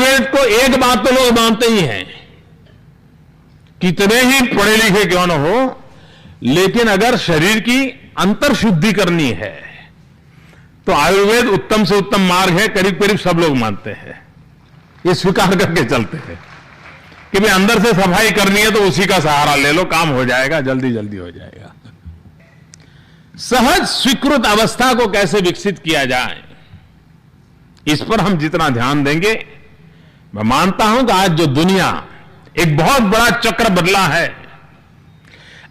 आयुर्वेद को एक बात तो लोग मानते ही हैं, कितने ही पढ़े लिखे क्यों न हो, लेकिन अगर शरीर की अंतर शुद्धि करनी है तो आयुर्वेद उत्तम से उत्तम मार्ग है, करीब करीब सब लोग मानते हैं, ये स्वीकार करके चलते हैं कि भाई अंदर से सफाई करनी है तो उसी का सहारा ले लो, काम हो जाएगा, जल्दी जल्दी हो जाएगा। सहज स्वीकृत अवस्था को कैसे विकसित किया जाए, इस पर हम जितना ध्यान देंगे, मैं मानता हूं कि आज जो दुनिया एक बहुत बड़ा चक्र बदला है।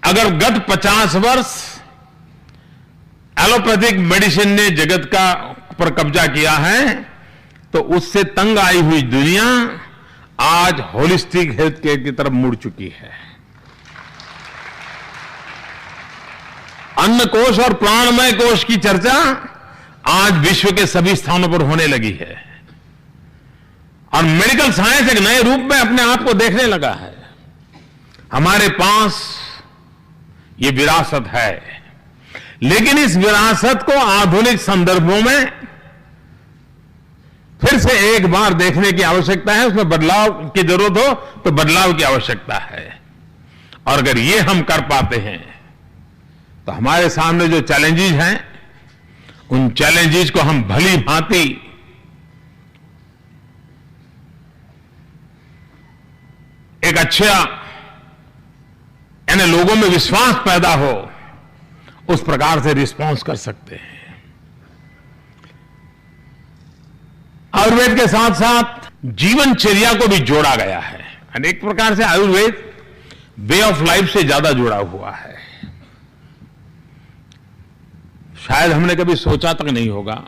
अगर गत 50 वर्ष एलोपैथिक मेडिसिन ने जगत का पर कब्जा किया है, तो उससे तंग आई हुई दुनिया आज होलिस्टिक हेल्थ केयर की तरफ मुड़ चुकी है। अन्न कोश और प्राणमय कोश की चर्चा आज विश्व के सभी स्थानों पर होने लगी है और मेडिकल साइंस एक नए रूप में अपने आप को देखने लगा है। हमारे पास ये विरासत है, लेकिन इस विरासत को आधुनिक संदर्भों में फिर से एक बार देखने की आवश्यकता है, उसमें बदलाव की जरूरत हो तो बदलाव की आवश्यकता है। और अगर ये हम कर पाते हैं तो हमारे सामने जो चैलेंजेस हैं, उन चैलेंजेस को हम भली भांति एक अच्छा यानी लोगों में विश्वास पैदा हो, उस प्रकार से रिस्पॉन्स कर सकते हैं। आयुर्वेद के साथ साथ जीवनचर्या को भी जोड़ा गया है। अनेक प्रकार से आयुर्वेद वे ऑफ लाइफ से ज्यादा जुड़ा हुआ है, शायद हमने कभी सोचा तक नहीं होगा।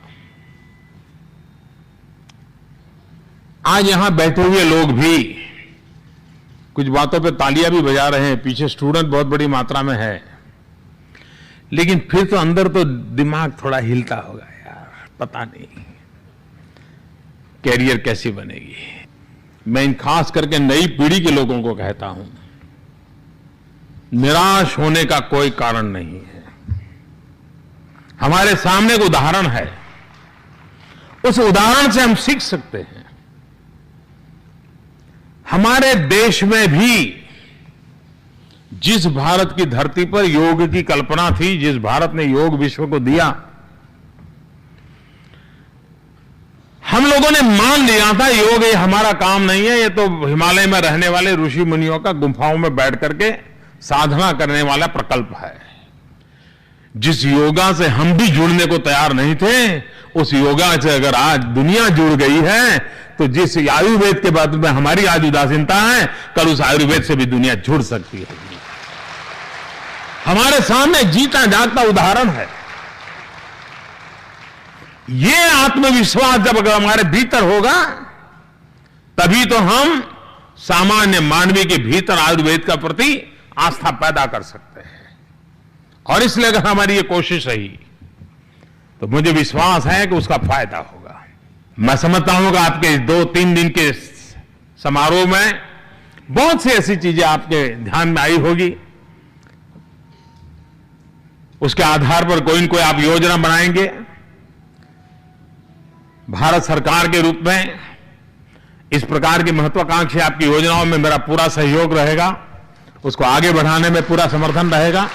आज यहां बैठे हुए लोग भी कुछ बातों पे तालियां भी बजा रहे हैं, पीछे स्टूडेंट बहुत बड़ी मात्रा में है, लेकिन फिर तो अंदर तो दिमाग थोड़ा हिलता होगा, यार पता नहीं कैरियर कैसी बनेगी। मैं इन खास करके नई पीढ़ी के लोगों को कहता हूं, निराश होने का कोई कारण नहीं है। हमारे सामने एक उदाहरण है, उस उदाहरण से हम सीख सकते हैं। हमारे देश में भी जिस भारत की धरती पर योग की कल्पना थी, जिस भारत ने योग विश्व को दिया, हम लोगों ने मान लिया था योग ये हमारा काम नहीं है, ये तो हिमालय में रहने वाले ऋषि मुनियों का गुफाओं में बैठ करके साधना करने वाला प्रकल्प है। जिस योगा से हम भी जुड़ने को तैयार नहीं थे, उस योगा से अगर आज दुनिया जुड़ गई है, तो जिस आयुर्वेद के बाद में हमारी आज उदासीनता है, कल उस आयुर्वेद से भी दुनिया जुड़ सकती है। हमारे सामने जीता जागता उदाहरण है। ये आत्मविश्वास जब अगर हमारे भीतर होगा, तभी तो हम सामान्य मानवी के भीतर आयुर्वेद का प्रति आस्था पैदा कर सकते हैं। और इसलिए अगर हमारी ये कोशिश रही, तो मुझे विश्वास है कि उसका फायदा होगा। मैं समझता हूं कि आपके 2-3 दिन के समारोह में बहुत सी ऐसी चीजें आपके ध्यान में आई होगी, उसके आधार पर कोई न कोई आप योजना बनाएंगे। भारत सरकार के रूप में इस प्रकार की महत्वाकांक्षी आपकी योजनाओं में मेरा पूरा सहयोग रहेगा, उसको आगे बढ़ाने में पूरा समर्थन रहेगा।